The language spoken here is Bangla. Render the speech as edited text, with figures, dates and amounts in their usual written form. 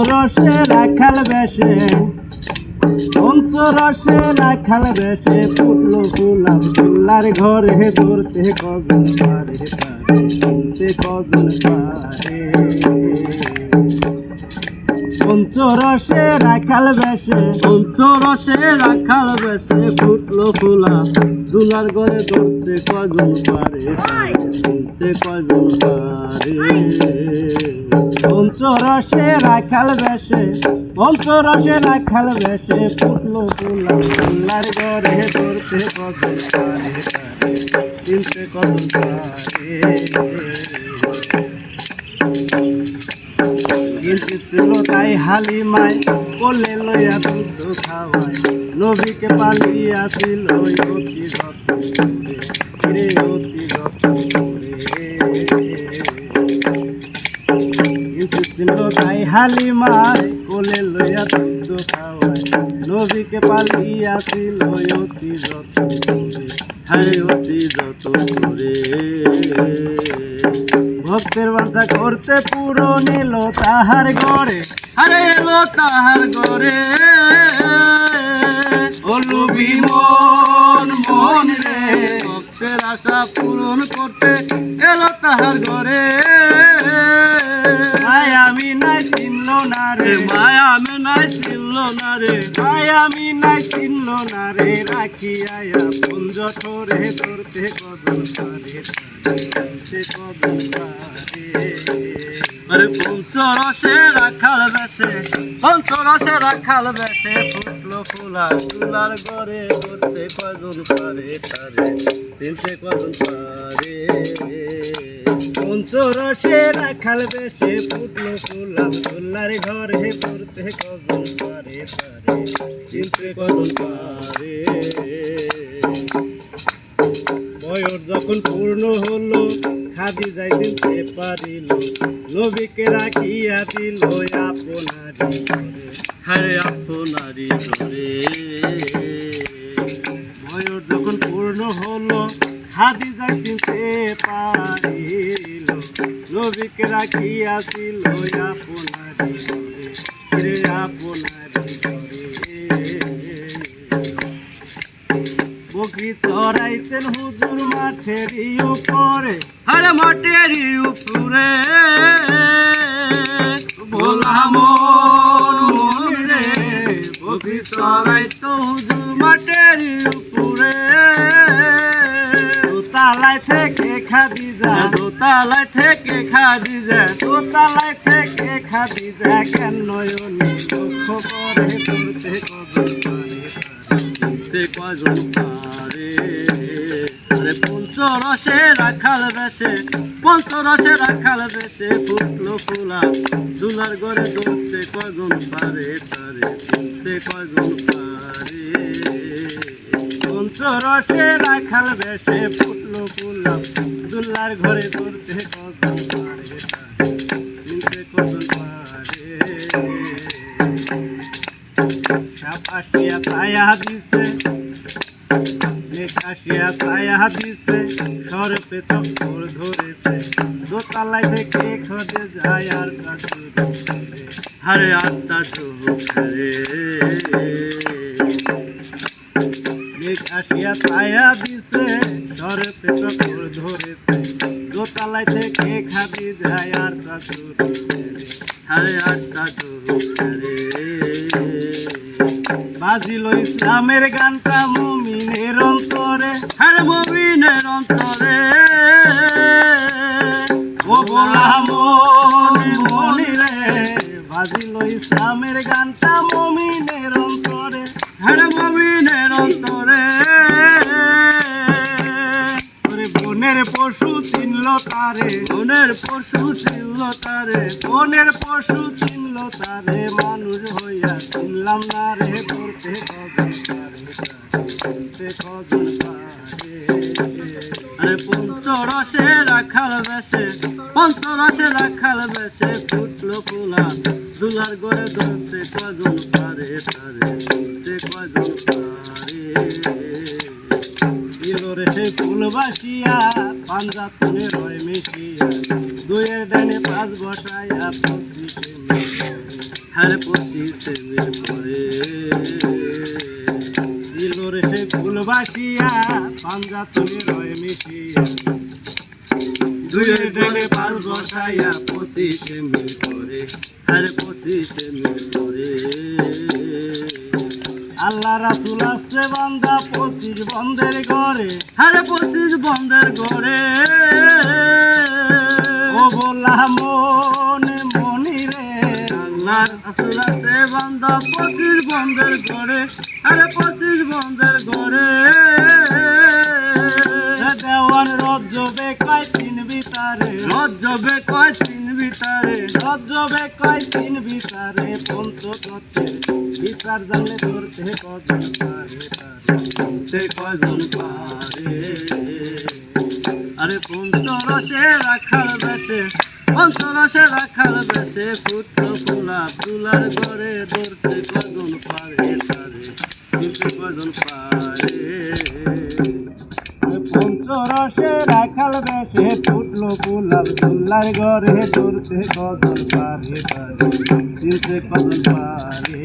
পঞ্চরসে রাখাল বেশে পঞ্চরসে রাখাল বেশে ফুটলো ফুল আব্দুল্লার ঘরে ধরতে কজন পারে ধরতে কজন পারে পঞ্চরসে রাখাল বেশে ফুটলো ফুল আব্দুল্লার ঘরে ধরতে কজন পারে ধরতে কজন পারে পঞ্চরসে রাখাল বেশে ফুটলো ফুল আব্দুল্লার ঘরে ধরতে কজন পারে চিনতে কজন পারে কিন্তু ছিল তাই হালিমায় কোলে লইয়া দুধ খাওয়ায় নবীকে পালিয়াছিল অতি যত্ন করে অতি যত্ন কিন্তু ছিল তাই হালিমায় কোলে লইয়া দুধ খাওয়ায় নবীকে পালিয়াছিল অতি যত্ন করে অতি যত্ন করে ভক্তের বাসা করতে পূরণ এলো তাহার ঘরে এলো তাহার ঘরে অলুবি মন রে ভক্তের আশা পূরণ করতে এলো তাহার ঘরে আমি নাই চিনল না রে আমি নাই চিনল না রে আমি নাই চিনল না রে রাখি আয়া পুঞ্জ ঠোরে ধরতে কদল পারে কদল পারে আরে পঞ্চরসে রাখাল বেশে ফুটলো ফুলা তুলার ঘরে ধরতে কজন পারে তারে চিনতে কজন পারে পঞ্চরসে রাখাল বেশে ফুটলো ফুলা তুলার ঘরে ধরতে কজন পারে তারে চিনতে কজন পারে বয়স যখন পূর্ণ হলো খাদিজা চিনতে পারিল নবীকে রাখিয়া দিল আপনারি ধরে আপনারি ধরে বয়স যখন পূর্ণ হলো খাদিজা চিনতে পারিল নবীকে রাখিয়া দিল আপনারি ধরে আপনারি ধরে বকরি চড়াইতেন হুজুর মাঠেরই উপরে মাঠেরই উপরে ভোলা মন রে বকরি চড়াইত হুজুর মাঠেরই উপরে দোতালায় থেকে খাদিজা কেন নয়নি লক্ষ্য করে ধরতে কজন পারে কজন পারে আরে পঞ্চরসে রাখাল বেশে ফুটলো ফুলা দুলার ঘরে ধরতে কজন পারে তারে ধরতে কজন পারে পঞ্চরসে রাখাল বেশে ফুটলো ফুলা দুলার ঘরে ধরতে কজন পারে ধরতে কজন পারে কাশিয়া ছায়া দিছে সরপে চক্কর ধরেছে দোতলায় থেকে খোঁজে যায় আর হারে আত্মা চোখে কাশিয়া ছায়া দিছে সরপে চক্কর ধরেছে দোতলায় থেকে খাদি যায় আর হারে আত্মা চোখে বাজিল ইসলামের গানটা মুমিনের অন্তরে মুমিনের অন্তরে ও বলা মনি রে বাজিল ইসলামের গানটা মুমিনের অন্তরে মুমিনের অন্তরে বনের পশু চিনল তারে মানুষ হইয়া চিনলাম না রে ধরতে কজন পারে আরে পঞ্চরসে রাখাল বেশে ফুটলো ফুলা দুলার ঘরে ধরতে কজন পারে তারে ধরতে কজন পারে দিলরে সে ফুল বাসিয়া পাঞ্জা তুলে রয় মিশিয়া দুয়ের ডানে পাঁচ বসাইয়া আর পঁচিশে মিল করে দিলরে সে ফুল বাসিয়া পাঞ্জা তুমি রয় মিশিয়া দুয়ে ডেলে পাল বসাইয়া পঁচিশে মিল করে আর পঁচিশে মিল করে আল্লাহ রাসূল আছে বান্দা 25 বন্ধের ঘরে আরে 25 বন্ধের ঘরে ও বলা মনে মনি রে আল্লাহ রাসূল আছে বান্দা 25 বন্ধের ঘরে আরে 25 বন্ধের ঘরে দেওয়ান রজ্জবে কয় তিন ভিতরে রজ্জবে কয় তিন ভিতরে রজ্জবে কয় তিন ভিতরে পঞ্চতত্ত্বে বিচার জানলে ধরতে কজন পারে ধরতে কজন পারে আরে পঞ্চরসে রাখাল বেশে পঞ্চরসে রাখাল বেশে পুত্র ফুলা ফুলার ঘরে ধরতে কজন পারে তারে ধরতে কজন পারে পঞ্চরসে রাখাল বেশে ফুটলো ফুলার ফুলার ঘরে ধরতে কজন পারে তারে ধরতে কজন পারে